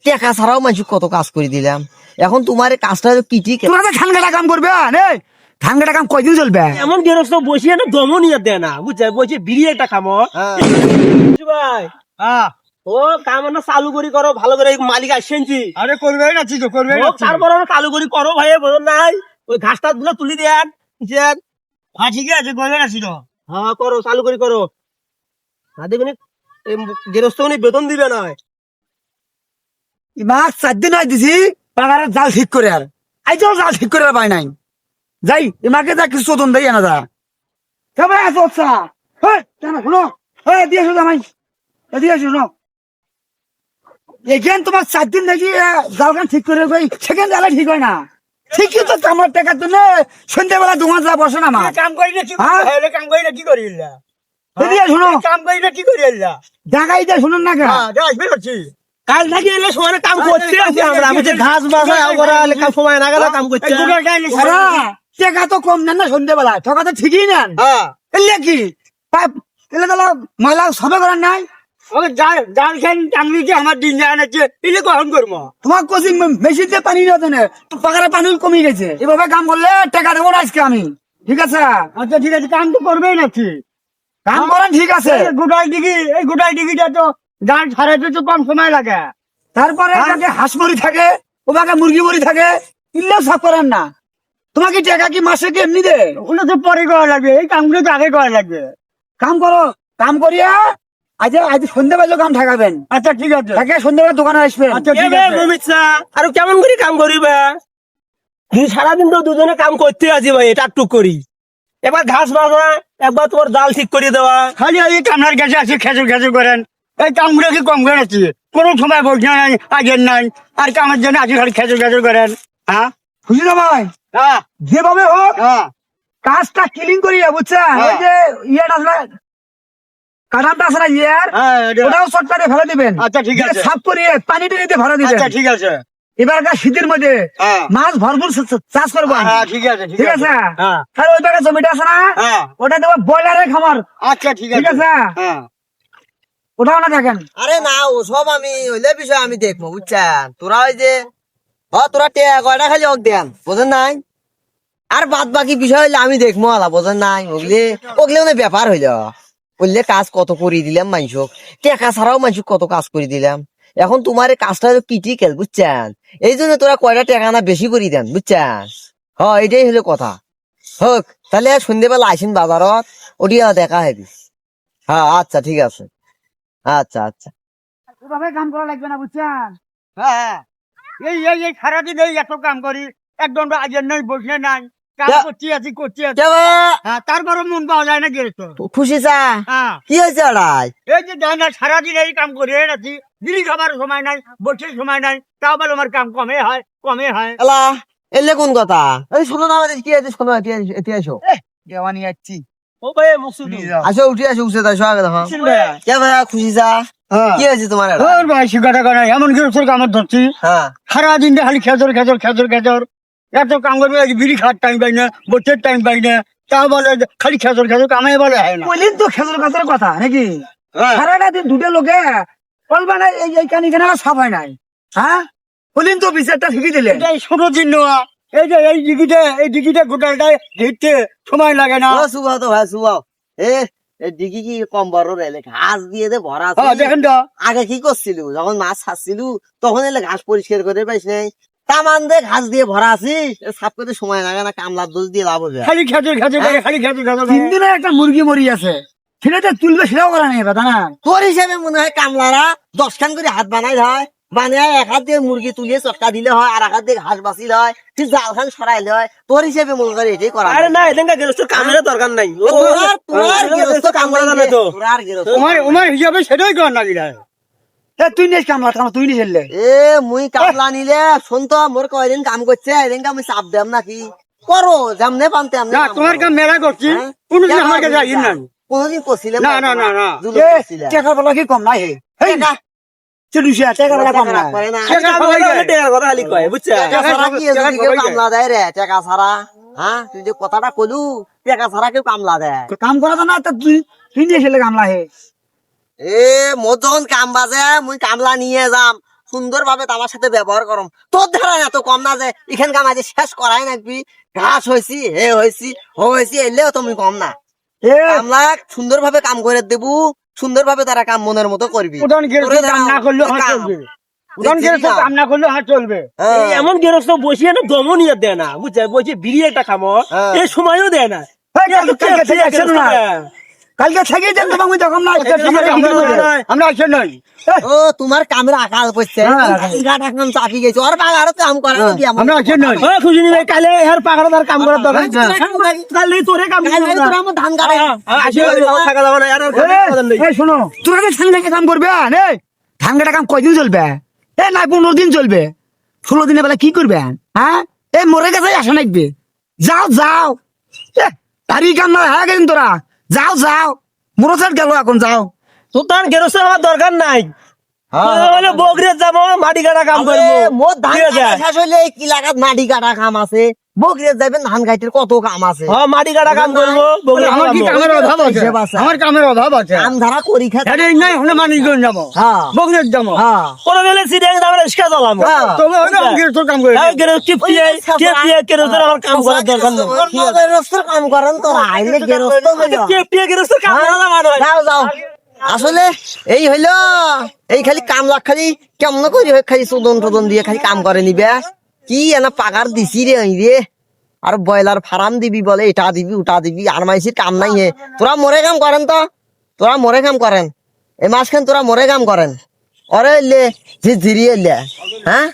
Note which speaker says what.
Speaker 1: টাকা ছাড়াও মানুষ কত কাজ করে দিলাম, এখন তোমার এই কাজটা কি ঠিক?
Speaker 2: তোমরা তো ধান কাটা কাম করবে নে, ধান কাটা কাম কয়দিন চলবে?
Speaker 3: এমন গেরস্ত বসিয়ে না দমও নিয়ে দেয় না, বুঝছে? বসে বিড়ি একটা খামো ভাই।
Speaker 2: হ্যাঁ
Speaker 3: ও কাম না চালু করি করো ভালো করে, মালিক আসছেনছি।
Speaker 2: আরে করবে না ঠিক করবে না
Speaker 3: তারপর চালু করি করো ভাই, বোঝো নাই? ওই ঘাসটা গুলো তুলি দেন।
Speaker 2: হ্যাঁ ঠিক আছে করবে না ছিল।
Speaker 3: হ্যাঁ করো, চালু করি করো। না দেখুন গেরস্ত বেতন দিবে না।
Speaker 2: মাস 4 দিন হয় দিছি পাগারের জাল ঠিক করে, আর আইজও জাল ঠিক করে আর পাই নাই। যাই এমাকে যা কিছু চোদন দেই না যা কেমন আছো? আচ্ছা হ্যাঁ কেন শুনো, হ্যাঁ দিয়ে আসো জামাই, দিয়ে আসো শুনো। এখান তোমার 4 দিন দেখি জালখান ঠিক করে কই, সেখান জালে ঠিক হয় না। ঠিকই তো আমার টাকার জন্য সন্ধ্যাবেলা দোকান যা বসে না আমার
Speaker 3: কাম করি না কি কাম করি না কি করি
Speaker 2: দিয়ে শুনো,
Speaker 3: কাম করি না কি করি
Speaker 2: জায়গায় দিয়ে শুনুন না কেন
Speaker 3: আসবে করছি। কাল নাকি এলে সময় কাম করতে আছি আমরা, আমি যে ঘাস বাসা করা কাম সময় না গেলে কাম করতে।
Speaker 2: টাকা তো কম নেন না সন্ধ্যাবেলা, টাকা তো ঠিকই নেন।
Speaker 3: হ্যাঁ
Speaker 2: এলে কি এলে তাহলে ময়লা সবে করার নাই।
Speaker 3: জাল খান টানলি যে আমার দিন যায় না, এলে কখন করবো?
Speaker 2: তোমার কোচিং মেশিন দিয়ে পানি নিয়ে দেনে, পাকারে পানি কমে গেছে। এভাবে কাম করলে টাকা দেবো না আজকে আমি, ঠিক আছে?
Speaker 3: আচ্ছা ঠিক আছে, কাম তো করবেই নাকি?
Speaker 2: কাম করেন ঠিক আছে।
Speaker 3: এই গোটাই ডিগিটা তো গান ছাড়াইতে তো কম সময় লাগে।
Speaker 2: তারপরে এটাকে হাঁস মরি থাকে, ওটাকে মুরগি মরি থাকে, ইল্লেও সাফ করেন না। তোমাকে টাকা কি মাসে কি এমনি দে?
Speaker 3: ওগুলো তো পরে করা লাগবে, এই কামগুলো তো আগে করা লাগবে।
Speaker 2: কাম করো, কাম করিয়া আজ আজ সন্ধ্যাবেলা কাম ঠেকাবেন।
Speaker 3: আচ্ছা ঠিক আছে।
Speaker 2: তাকে সন্ধ্যাবেলা দোকানে আসবেন।
Speaker 3: আচ্ছা ঠিক আছে। আর কেমন করে কাম করিবা? সারাদিন তো দুজনে কাম করতে আছি ভাই, এটা টুক করি। এবার ঘাস বাঁধা, একবার তোমার জাল ঠিক করে দেওয়া।
Speaker 2: খালি এই কামনার কাছে আছে খেজুর খেজুর করেন, এই কামগুলো কি কম করে আছি? কোনো সময় বলছে নাই, আগের নাই, আর কামের জন্য আজকে খালি খেজুর খেজুর করেন। হ্যাঁ খুশি না ভাই?
Speaker 3: হ্যাঁ
Speaker 2: যেভাবে হোক
Speaker 3: হ্যাঁ
Speaker 2: কাজটা ক্লিন করিয়া, বুঝছেন? ওই যে ইয়েটা আছে না, কাঠামটা আছে না ইয়ের, ওটাও শর্টকাটে ফেলে দিবেন।
Speaker 3: আচ্ছা ঠিক আছে।
Speaker 2: সাফ করিয়ে পানি টেনিতে ভরা দিবেন।
Speaker 3: আচ্ছা ঠিক আছে।
Speaker 2: এবার শীতের মধ্যে মাছ ভরপুর চাষ করবো।
Speaker 3: হ্যাঁ ঠিক আছে
Speaker 2: ঠিক আছে।
Speaker 3: হ্যাঁ
Speaker 2: আর ওই জায়গায় জমিটা আছে না,
Speaker 3: হ্যাঁ
Speaker 2: ওটা দেবো ব্রয়লারের খামার।
Speaker 3: আচ্ছা ঠিক
Speaker 2: ঠিক আছে,
Speaker 3: হ্যাঁ
Speaker 2: ওটাও না দেখেন।
Speaker 1: আরে না, ও সব আমি হইলে বিষয় আমি দেখবো, বুঝছেন? তোরা ওই যে তোরা টেয়া কয়টা খালি অক দেন, বোঝেন নাই? আর বাদ বাকি বিষয় হইলে আমি দেখবো আলা, বোঝেন নাই? ওগুলি ওগুলি মানে ব্যাপার হইল, বললে কাজ কত করে দিলাম মানুষক, টাকা ছাড়াও মানুষক কত কাজ করে দিলাম, এখন তোমার এই কাজটা কি ঠিক, বুঝছেন? এই জন্য তোরা কয়টা টাকা না বেশি করে দেন, বুঝছেন? হ্যাঁ এটাই হলো কথা। হোক তাহলে সন্ধ্যেবেলা আসেন বাজারত, ওটিয়া দেখা হবে। হ্যাঁ আচ্ছা ঠিক আছে, আচ্ছা আচ্ছা।
Speaker 2: ওভাবে কাম করা লাগবে না, বুঝছেন?
Speaker 3: হ্যাঁ এই সারাদিন এই এত কাম করি, একদম আগের নাই বসে নাই, কাম করছি আছি হ্যাঁ, তারপরে মন পাওয়া যায় না গেছো।
Speaker 1: খুশি চা
Speaker 3: হ্যাঁ
Speaker 1: কি হয়েছে আড়াই?
Speaker 3: এই যে জান না, সারাদিন এই কাম করে আছি, বিড়ি খাবার সময় নাই, বসে সময় নাই, তাও বলে আমার কাম কমে হয়।
Speaker 1: এলা এলে কোন কথা? এই শোনো না, আমাদের কি আছে শোনো, এটি আসো।
Speaker 2: দেওয়ানি যাচ্ছি।
Speaker 3: ও ভাই মুসুদি
Speaker 1: আসো উঠে আসো, উঠে আসো আগে দেখো। কে ভাই খুশি চা কি হয়েছে তোমার?
Speaker 3: ওর ভাই শিকাটা করে এমন কি কামড় ধরছি,
Speaker 1: হ্যাঁ
Speaker 3: সারাদিন খালি খেজর এত কাম করবে, বিড়ি খাওয়ার টাইম পাই না, বসের টাইম পাই না, তাও বলে খালি খেজর কামে বলে হয় না।
Speaker 2: বললেন তো খেজুর গাছের কথা নাকি? সারাটা দিন দুটো লোকে বলবা না এই কানি কেন সাফ হয় নাই? হ্যাঁ বললেন তো বিচারটা শিখে দিলেন।
Speaker 3: এটাই ছোট চিহ্ন, এই যে এই দিঘিটা গোটালটা ঘিরতে সময় লাগে না।
Speaker 1: সুবাও তো ভাই সুবাও। এই দিঘি কি কম বড় রেলে ঘাস দিয়ে দে ভরা আছে।
Speaker 3: দেখেন তো
Speaker 1: আগে কি করছিল, যখন মাছ ছাড়ছিল তখন এলে ঘাস পরিষ্কার করে পাইস নাই, তামান দে ঘাস দিয়ে ভরা আছিস, সাফ করতে সময় লাগে না, কামলার দোষ দিয়ে লাভ হবে।
Speaker 3: খালি খেজর করে, খালি খেজর
Speaker 2: 3 দিনের একটা মুরগি মরি আছে, সেটা তুলবে, সেটাও করা নেই দাদা না।
Speaker 1: তোর হিসাবে মনে হয় কামলারা 10 খান করে হাত বানাই হয়, বানিয়ে এক হাত দিয়ে মুরগি তুলিয়ে চটকা দিলে হয়, আর এক হাত দিয়ে ঘাস বাঁচিল হয়, তুই জাল খান সরাইলে হয়। তোর হিসাবে মনে করে এটাই করা।
Speaker 3: আরে না, এদিনকার গেরস্ত কামের দরকার নাই,
Speaker 1: তোর গৃহস্থ কাম করা জানে তো, তোর গৃহস্থ
Speaker 3: তোমার হিসাবে সেটাই কর না কিনা।
Speaker 2: তুই নিস কামলা, তুই নিস এলে।
Speaker 1: মুই কামলা নিলে শোন তো, মোর কয়দিন কাম করছে, এদিন আমি চাপ দেম নাকি করো যেমনে পানতে আমি।
Speaker 3: তোমার কাম মেলা করছি, কোনদিন আমার কাছে আইন নাই,
Speaker 1: কোনদিন করছিলাম
Speaker 3: না না না না।
Speaker 2: টাকা বলা কি কম নাই? টাকা বলা কম নাই।
Speaker 1: কামলা দেয় রে, টাকা ছাড়া। হ্যাঁ তুই যে কথাটা কলু, টাকা ছাড়া কেউ কামলা দেয়?
Speaker 2: কাম করা তো না, তুই নিস এলে কামলা হে।
Speaker 1: মোর যখন কাম বাজে মুই কামলা নিয়ে যাম, সুন্দর ভাবে আমার সাথে ব্যবহার করম। তোর ধারা এত কম না যে এখানকার মাঝে শেষ করাই নাকি ঘাস হয়েছি হে হয়েছি হয়েছি এলেও তুমি কম না।
Speaker 2: এ
Speaker 1: আমরা সুন্দর ভাবে কাম করে দেবো, সুন্দর ভাবে তারা কাম মনের মতো করবি।
Speaker 2: উদান গেরস্ত
Speaker 1: তোরে
Speaker 2: কাম না করলেও হাত
Speaker 1: কাম।
Speaker 2: চলবে। উদান গেরস্ত কাম না করলেও হাত চলবে।
Speaker 1: হ্যাঁ।
Speaker 3: এই এমন গেরস্ত বসিয়ে না দমও নিয়ে দেয় না, বুঝছে বলছে বিড়ি একটা খামো
Speaker 1: হ্যাঁ।
Speaker 3: এই সময়ও দেয় না।
Speaker 2: এই কালকে থেকে আসেন না। কালকে থেকেই দেন তোমাকে আমি তখন না আমরা আসেন নাই।
Speaker 1: ও তোমার কামের আকাল পড়ছে,
Speaker 2: হ্যাঁ।
Speaker 1: গাটা কাম চাপি গেছে, ওর বাগারও কাম করে নাকি এমন?
Speaker 2: আমরা আসেন নাই।
Speaker 3: ও খুশি নিবে কালে এর পাগড়া তার কাম করার দরকার কালে তোরে কাম
Speaker 1: কাল ভাই তোরা আমার ধান কাটে।
Speaker 3: আসে থাকা যাবে না আর
Speaker 2: এই শোনো, তোরা তো ধান কাটা কাম করবে নে? ধান কাটা কাম কয়দিন চলবে? এ না 15 দিন চলবে। 16 দিনের বেলা কি করবে? হ্যাঁ এই মরে গেছে আসা নাকবে। যাও যাও, তারি কাম না হয়ে গেছেন তোরা। যাও যাও, মরো সার গেল এখন যাও।
Speaker 3: তোর তার গেরস্ত আমার দরকার নাই।
Speaker 1: হ্যাঁ।
Speaker 3: বলে বগরে যাবো মাটি কাটা কাম
Speaker 1: আরে,
Speaker 3: করবো
Speaker 1: মোর ধান
Speaker 3: ঠিক আছে?
Speaker 1: কাটা শেষ হইলে এই কি লাগাত মাটি কাটা কাম আছে, বকরিয়ে যাবেন ধান কাটির কত কাম আছে।
Speaker 3: হ্যাঁ মাটি কাটা কাম করবো বগরে
Speaker 2: আমার কি
Speaker 3: খাবো।
Speaker 2: কামের অভাব আছে?
Speaker 1: হিসেব আছে।
Speaker 2: আমার কামের অভাব আছে।
Speaker 1: কাম ধারা করি খাত।
Speaker 2: এটা নাই হলে মানি করে যাবো।
Speaker 1: হ্যাঁ
Speaker 2: বগরের যাবো।
Speaker 1: হ্যাঁ
Speaker 3: কোনো বেলে সিরিয়াল আমরা রিস্কা চালাবো
Speaker 1: হ্যাঁ।
Speaker 2: তবে হলে আমি তোর কাম করে
Speaker 3: গেরস্তের আমার কাম করার দরকার নেই।
Speaker 1: গেরস্তের কাম করেন তোরা, আইলে গেরস্ত হইলো।
Speaker 3: গেরস্তের কাম করা না মানে
Speaker 1: যাও যাও, আসলে এই হইলো এই খালি কাম লাগ খালি কেমন করি খালি চোদন টোদন দিয়ে খালি কাম করে নিবে। কি এনা পাগার দিছি রে এই রে, আর ব্রয়লার ফার্ম দিবি বলে, এটা দিবি ওটা দিবি, আর মাইসির কাম নাই হে। তোরা মরে কাম করেন তো, তোরা মরে কাম করেন এই মাসখান তোরা মরে কাম করেন। অরে এলে ঝিরিয়ে এলে হ্যাঁ